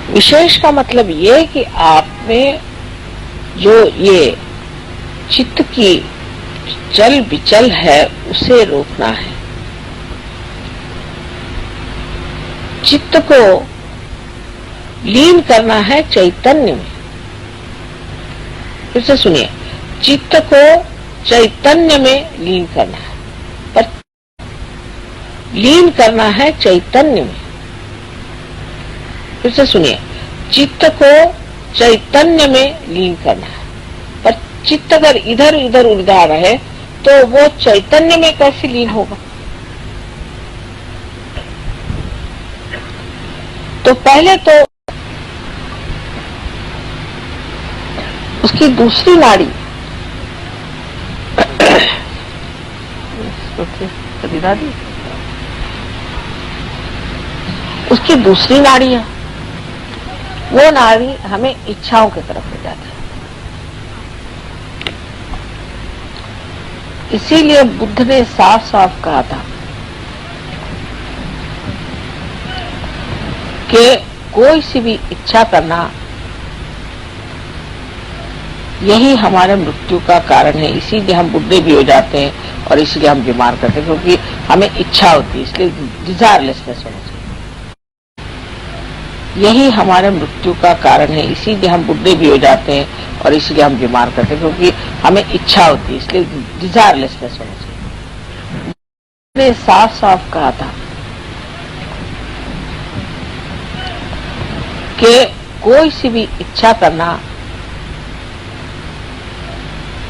विशेष का मतलब ये कि आप में जो ये चित्त की चल विचल है उसे रोकना है। चित्त को लीन करना है चैतन्य में। फिर से सुनिए, चित्त को चैतन्य में लीन करना है, पर लीन करना है चैतन्य में। फिर से सुनिए, चित्त को चैतन्य में लीन करना है, पर चित्त अगर इधर उधर उलझा रहे तो वो चैतन्य में कैसे लीन होगा? तो पहले तो उसकी दूसरी नाड़ी उसकी दूसरी नाड़ी है, वो नाड़ी हमें इच्छाओं की तरफ ले जाती है। इसीलिए बुद्ध ने साफ साफ कहा था कि कोई सी भी इच्छा करना यही हमारे मृत्यु का कारण है। इसीलिए हम बुढ़े भी हो जाते हैं और इसीलिए हम बीमार करते हैं, क्योंकि हमें इच्छा होती है, इसलिए डिजायरलेसनेस होना चाहिए। यही हमारे मृत्यु का कारण है। इसीलिए हम बुढ़े भी हो जाते हैं और इसीलिए हम बीमार करते हैं, क्योंकि हमें इच्छा होती है, इसलिए डिजायरलेसनेस होना चाहिए। ने साफ साफ कहा था कि कोई सी भी इच्छा करना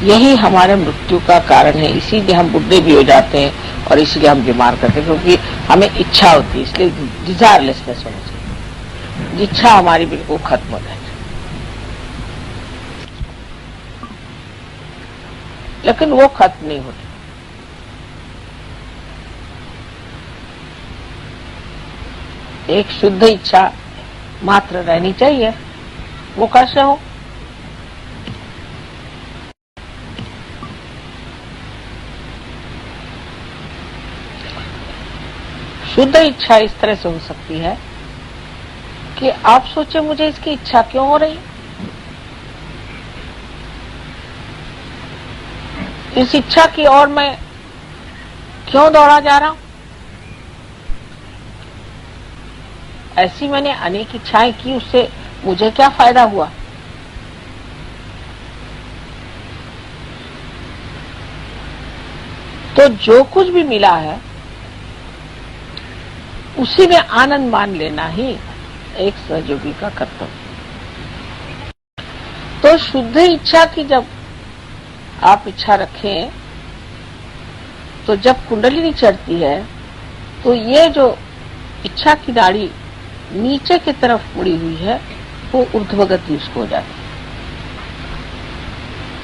यही हमारे मृत्यु का कारण है। इसीलिए हम बुढ़े भी हो जाते हैं और इसीलिए हम बीमार करते हैं, क्योंकि हमें इच्छा होती है, इसलिए डिजायरलेसनेस होना चाहिए। इच्छा हमारी बिल्कुल खत्म हो जाए। लेकिन वो खत्म नहीं होती। एक शुद्ध इच्छा मात्र रहनी चाहिए। वो कैसे हो? शुद्ध इच्छा इस तरह से हो सकती है कि आप सोचे मुझे इसकी इच्छा क्यों हो रही, इस इच्छा की ओर मैं क्यों दौड़ा जा रहा हूं। ऐसी मैंने अनेक इच्छाएं की, उससे मुझे क्या फायदा हुआ? तो जो कुछ भी मिला है उसी में आनंद मान लेना ही एक सहयोगी का कर्तव्य। तो शुद्ध इच्छा की जब आप इच्छा रखें तो जब कुंडलिनी चढ़ती है तो ये जो इच्छा की नाड़ी नीचे की तरफ मुड़ी हुई है वो ऊर्ध्वगति उसको हो जाती है,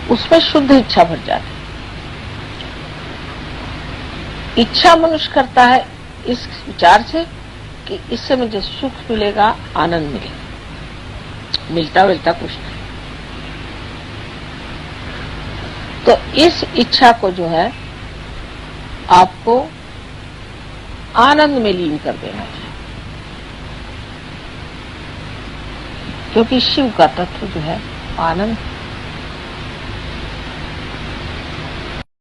उसमें शुद्ध इच्छा भर जाती है। इच्छा मनुष्य करता है इस विचार से कि इससे मुझे सुख मिलेगा, आनंद मिलेगा, मिलता कुछ नहीं। तो इस इच्छा को जो है आपको आनंद में लीन कर देना चाहिए, क्योंकि शिव का तत्व जो है आनंद,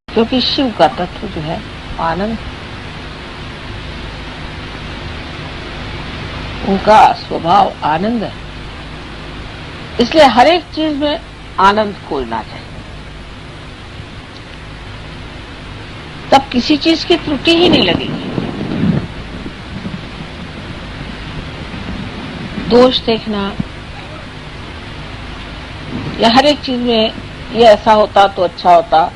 क्योंकि शिव का तत्व जो है आनंद, उनका स्वभाव आनंद है। इसलिए हर एक चीज में आनंद खोजना चाहिए, तब किसी चीज की त्रुटि ही नहीं लगेगी। दोष देखना या हर एक चीज में ये ऐसा होता तो अच्छा होता,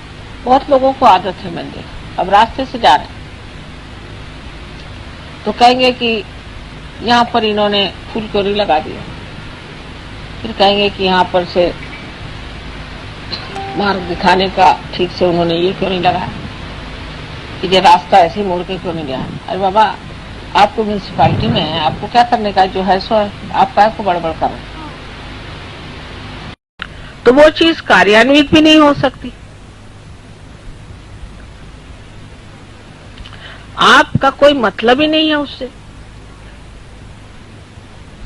बहुत लोगों को आदत है। मैंने देखा, अब रास्ते से जा रहे हैं तो कहेंगे कि यहाँ पर इन्होंने फूल क्यों नहीं लगा दिया, फिर कहेंगे कि यहाँ पर से मार्ग दिखाने का ठीक से उन्होंने ये क्यों नहीं लगाया, ये रास्ता ऐसे मोड़ के क्यों नहीं गया। अरे बाबा, आपको म्यूनिसिपालिटी में है, आपको क्या करने का, जो है सो है, आप क्या को बड़बड़ कर रहे हैं। तो वो चीज कार्यान्वित भी नहीं हो सकती। आपका कोई मतलब ही नहीं है उससे।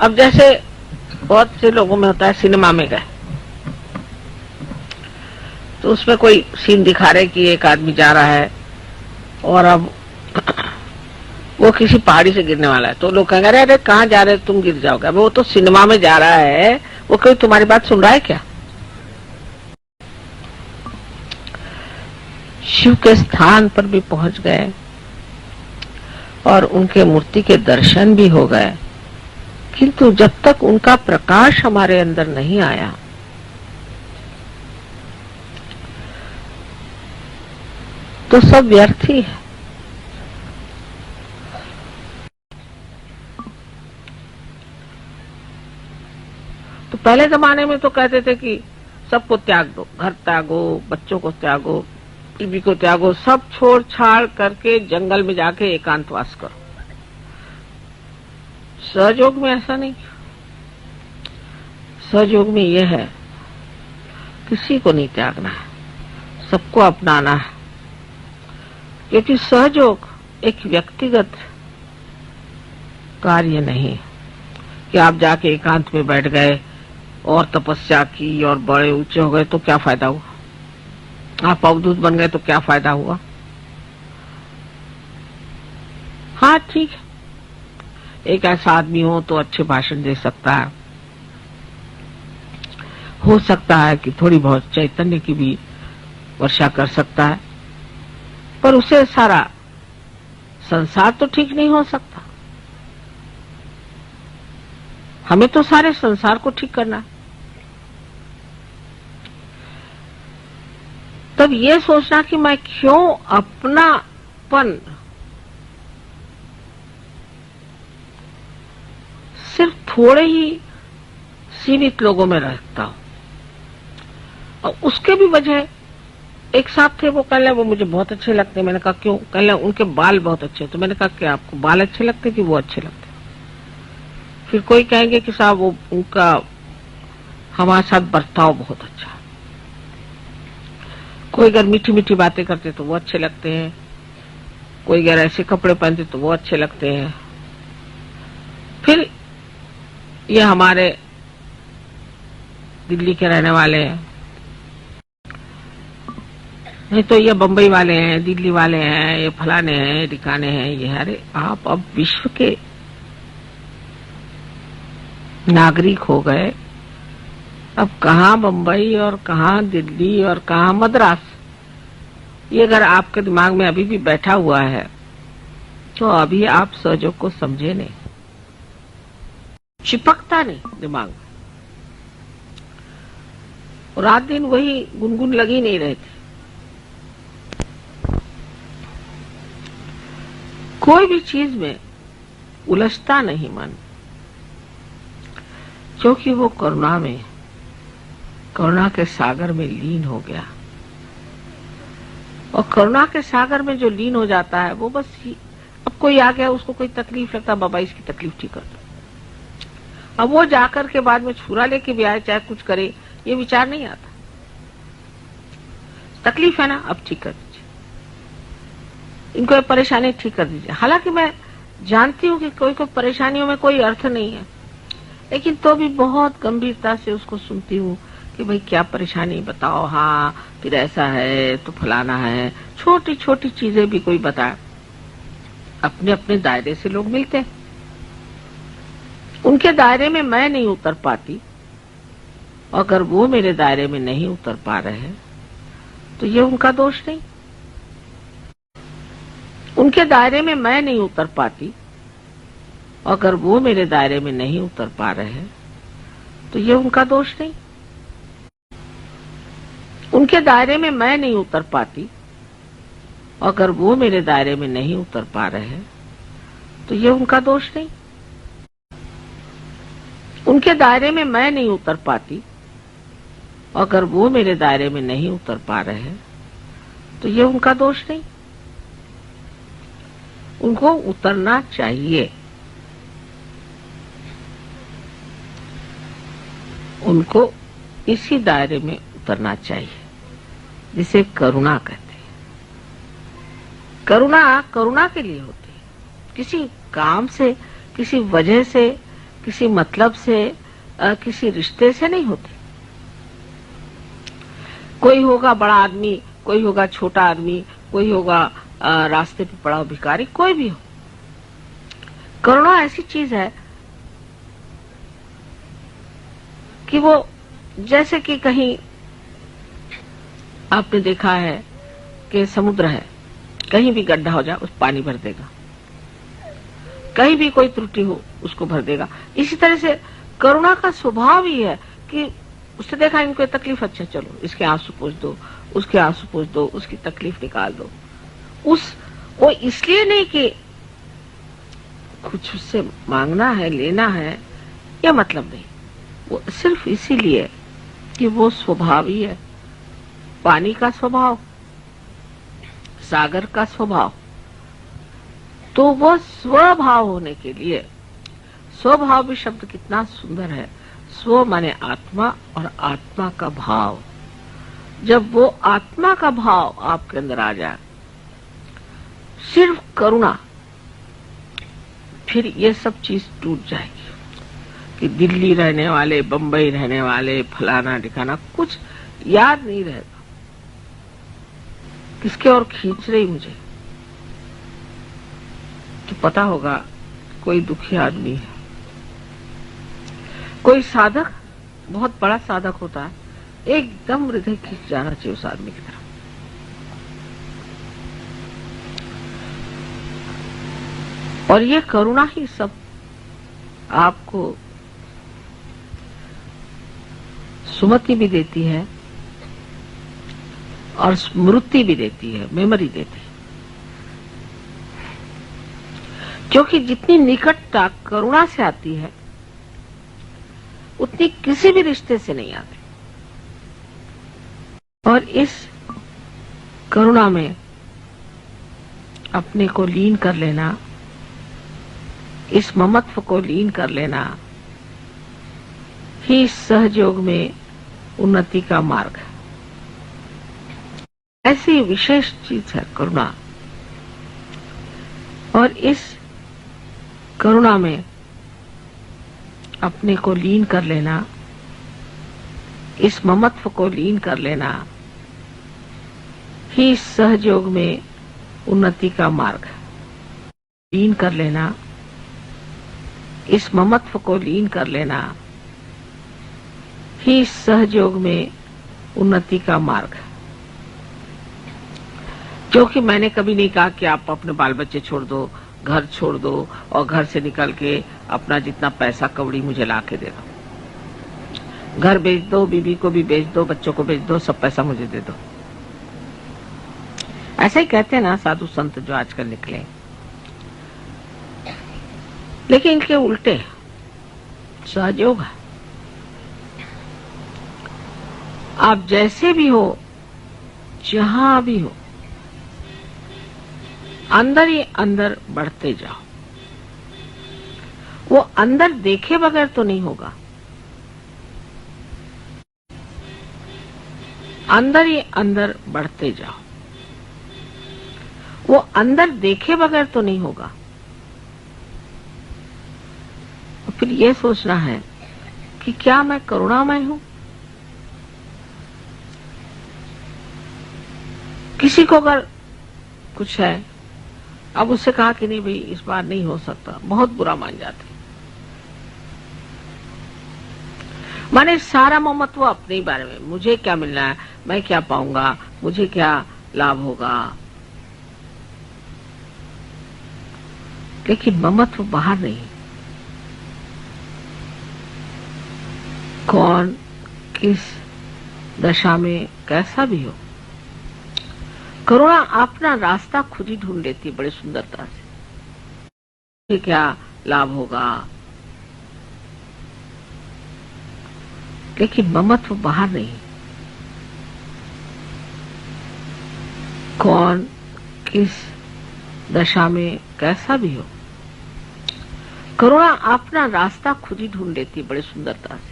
अब जैसे बहुत से लोगों में होता है, सिनेमा में गए तो उसमें कोई सीन दिखा रहे कि एक आदमी जा रहा है और अब वो किसी पहाड़ी से गिरने वाला है, तो लोग कहेंगे अरे कहाँ जा रहे तुम, गिर जाओगे। अब वो तो सिनेमा में जा रहा है, वो कोई तुम्हारी बात सुन रहा है क्या? शिव के स्थान पर भी पहुंच गए और उनके मूर्ति के दर्शन भी हो गए, किंतु जब तक उनका प्रकाश हमारे अंदर नहीं आया तो सब व्यर्थ ही है। तो पहले जमाने में तो कहते थे कि सबको त्याग दो, घर त्यागो, बच्चों को त्यागो, बीवी को त्यागो, सब छोड़ छाड़ करके जंगल में जाके एकांतवास करो। सहयोग में ऐसा नहीं। सहयोग में यह है किसी को नहीं त्यागना है, सबको अपनाना है, क्योंकि सहयोग एक व्यक्तिगत कार्य नहीं कि आप जाके एकांत में बैठ गए और तपस्या की और बड़े ऊंचे हो गए तो क्या फायदा हुआ, आप अवधूत बन गए तो क्या फायदा हुआ। हाँ ठीक है, एक ऐसा आदमी हो तो अच्छे भाषण दे सकता है, हो सकता है कि थोड़ी बहुत चैतन्य की भी वर्षा कर सकता है, पर उसे सारा संसार तो ठीक नहीं हो सकता। हमें तो सारे संसार को ठीक करना है। तब ये सोचना कि मैं क्यों अपनापन सिर्फ थोड़े ही सीमित लोगों में रखता हूं, और उसके भी वजह, एक साथ थे वो कह वो मुझे बहुत अच्छे लगते हैं। मैंने कहा क्यों? कह उनके बाल बहुत अच्छे। तो मैंने कहा क्या आपको बाल अच्छे लगते कि वो अच्छे लगते? फिर कोई कहेंगे कि साहब वो उनका हमारे साथ बर्ताव बहुत अच्छा है। कोई अगर मीठी मीठी बातें करते तो वो अच्छे लगते हैं, कोई अगर ऐसे कपड़े पहनते तो वो अच्छे लगते हैं। फिर ये हमारे दिल्ली के रहने वाले हैं, नहीं तो ये बंबई वाले हैं, दिल्ली वाले हैं, ये फलाने हैं, ठिकाने हैं, ये। अरे आप अब विश्व के नागरिक हो गए, अब कहाँ बंबई और कहाँ दिल्ली और कहाँ मद्रास, ये अगर आपके दिमाग में अभी भी बैठा हुआ है तो अभी आप सहयोग को समझे नहीं, चिपकता नहीं दिमाग में। रात दिन वही गुनगुन लगी नहीं रहती। कोई भी चीज में उलझता नहीं मन, क्योंकि वो करुणा के सागर में लीन हो गया। और करुणा के सागर में जो लीन हो जाता है वो बस अब कोई आ गया, उसको कोई तकलीफ लगता, बाबा इसकी तकलीफ ठीक कर दो। अब वो जाकर के बाद में छुरा लेके भी आए, चाहे कुछ करे, ये विचार नहीं आता। तकलीफ है ना, अब ठीक कर दीजिए, इनको परेशानी ठीक कर दीजिए। हालांकि मैं जानती हूँ कि कोई परेशानियों में कोई अर्थ नहीं है, लेकिन तो भी बहुत गंभीरता से उसको सुनती हूँ कि भाई क्या परेशानी बताओ। हाँ फिर ऐसा है तो फलाना है, छोटी छोटी चीजें भी कोई बताए। अपने अपने दायरे से लोग मिलते हैं, उनके दायरे में मैं नहीं उतर पाती, अगर वो मेरे दायरे में नहीं उतर पा रहे हैं तो ये उनका दोष नहीं। उनके दायरे में मैं नहीं उतर पाती, अगर वो मेरे दायरे में नहीं उतर पा रहे हैं तो ये उनका दोष नहीं। उनके दायरे में मैं नहीं उतर पाती, अगर वो मेरे दायरे में नहीं उतर पा रहे हैं तो ये उनका दोष नहीं। उनके दायरे में मैं नहीं उतर पाती, अगर वो मेरे दायरे में नहीं उतर पा रहे हैं तो ये उनका दोष नहीं। उनको उतरना चाहिए, उनको इसी दायरे में उतरना चाहिए जिसे करुणा कहते हैं। करुणा के लिए होती है, किसी काम से, किसी वजह से, किसी मतलब से किसी रिश्ते से नहीं होती। कोई होगा बड़ा आदमी, कोई होगा छोटा आदमी, कोई होगा रास्ते पे पड़ा भिखारी, कोई भी हो। करुणा ऐसी चीज है कि वो जैसे कि कहीं आपने देखा है कि समुद्र है, कहीं भी गड्ढा हो जाए उस पानी भर देगा, कहीं भी कोई त्रुटि हो उसको भर देगा। इसी तरह से करुणा का स्वभाव ही है कि उससे देखा इनको तकलीफ, अच्छा चलो इसके आंसू पोंछ दो, उसके आंसू पोंछ दो, उसकी तकलीफ निकाल दो। वो इसलिए नहीं कि कुछ उससे मांगना है, लेना है, या मतलब नहीं, वो सिर्फ इसीलिए कि वो स्वभाव ही है। पानी का स्वभाव, सागर का स्वभाव, तो वो स्वभाव होने के लिए, स्वभाव भी शब्द कितना सुंदर है। स्व माने आत्मा और आत्मा का भाव। जब वो आत्मा का भाव आपके अंदर आ जाए, सिर्फ करुणा, फिर ये सब चीज टूट जाएगी कि दिल्ली रहने वाले, बंबई रहने वाले, फलाना ठिकाना कुछ याद नहीं रहेगा। किसके और खींच रही मुझे, तो पता होगा कोई दुखी आदमी है। कोई साधक, बहुत बड़ा साधक होता है, एकदम हृदय खींच जाना चाहिए उस आदमी की तरफ। और ये करुणा ही सब आपको सुमति भी देती है और स्मृति भी देती है, मेमोरी देती है। क्योंकि जितनी निकटता करुणा से आती है उतनी किसी भी रिश्ते से नहीं आती। और इस करुणा में अपने को लीन कर लेना, इस ममत्व को लीन कर लेना ही सहयोग में उन्नति का मार्ग है। ऐसी विशेष चीज है करुणा। और इस करुणा में अपने को लीन कर लेना, इस ममत्व को लीन कर लेना ही सहयोग में उन्नति का मार्ग है। लीन कर लेना, इस ममत्व को लीन कर लेना ही सहयोग में उन्नति का मार्ग है। क्योंकि मैंने कभी नहीं कहा कि आप अपने बाल बच्चे छोड़ दो, घर छोड़ दो और घर से निकल के अपना जितना पैसा कौड़ी मुझे ला के दे दो, घर बेच दो, बीवी को भी बेच दो, बच्चों को बेच दो, सब पैसा मुझे दे दो। ऐसा ही कहते हैं ना साधु संत जो आजकल निकले। लेकिन इनके उल्टे सहयोग है। आप जैसे भी हो, जहां भी हो, अंदर ही अंदर बढ़ते जाओ। वो अंदर देखे बगैर तो नहीं होगा, अंदर ही अंदर बढ़ते जाओ। वो अंदर देखे बगैर तो नहीं होगा। फिर ये सोचना है कि क्या मैं करुणामय हूं? किसी को अगर कुछ है, अब उससे कहा कि नहीं भाई इस बार नहीं हो सकता, बहुत बुरा मान जाते। माने सारा ममत्व अपने ही बारे में, मुझे क्या मिलना है, मैं क्या पाऊंगा, मुझे क्या लाभ होगा। लेकिन ममत्व बाहर नहीं। कौन किस दशा में कैसा भी हो, करुणा अपना रास्ता खुद ही ढूंढ लेती है बड़ी सुंदरता से। क्या लाभ होगा, लेकिन ममत्व बाहर नहीं। कौन किस दशा में कैसा भी हो, करुणा अपना रास्ता खुद ही ढूंढ लेती है बड़ी सुंदरता से।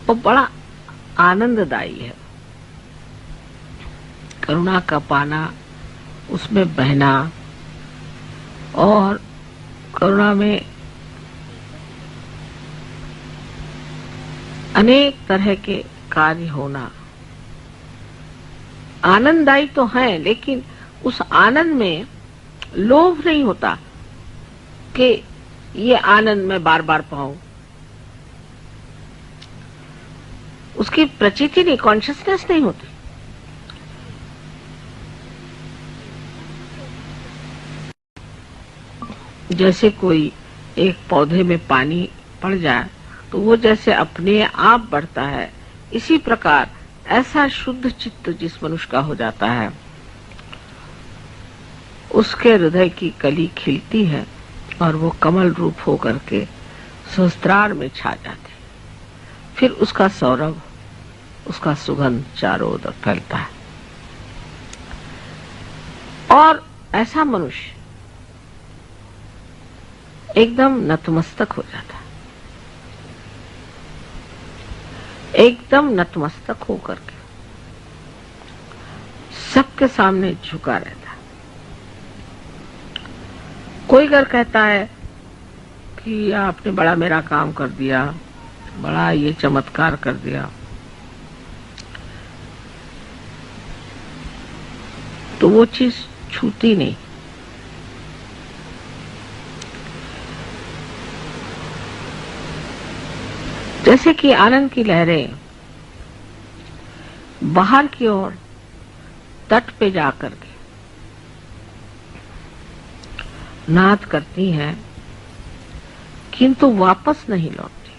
वो बड़ा आनंददायी है। करुणा का पाना, उसमें बहना और करुणा में अनेक तरह के कार्य होना आनंददायी तो है, लेकिन उस आनंद में लोभ नहीं होता कि ये आनंद मैं बार बार पाऊं। उसकी प्रचिति नहीं, कॉन्शियसनेस नहीं होती। जैसे कोई एक पौधे में पानी पड़ जाए तो वो जैसे अपने आप बढ़ता है, इसी प्रकार ऐसा शुद्ध चित्त जिस मनुष्य का हो जाता है, उसके हृदय की कली खिलती है और वो कमल रूप होकर के सहस्त्रार में छा जाती है। फिर उसका सौरभ, उसका सुगंध चारों ओर फैलता है और ऐसा मनुष्य एकदम नतमस्तक हो जाता है, एकदम नतमस्तक होकर के सबके सामने झुका रहता है। कोई अगर कहता है कि आपने बड़ा मेरा काम कर दिया, बड़ा ये चमत्कार कर दिया, तो वो चीज छूती नहीं। जैसे कि आनंद की लहरें बाहर की ओर तट पे जाकर के नाद करती हैं, किंतु वापस नहीं लौटती।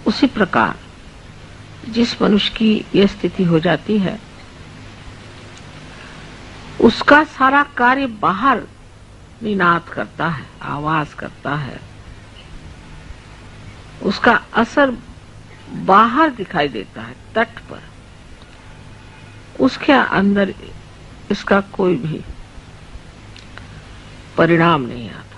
उसी प्रकार जिस मनुष्य की यह स्थिति हो जाती है, उसका सारा कार्य बाहर निनाद करता है, आवाज करता है, उसका असर बाहर दिखाई देता है तट पर। उसके अंदर इसका कोई भी परिणाम नहीं आता।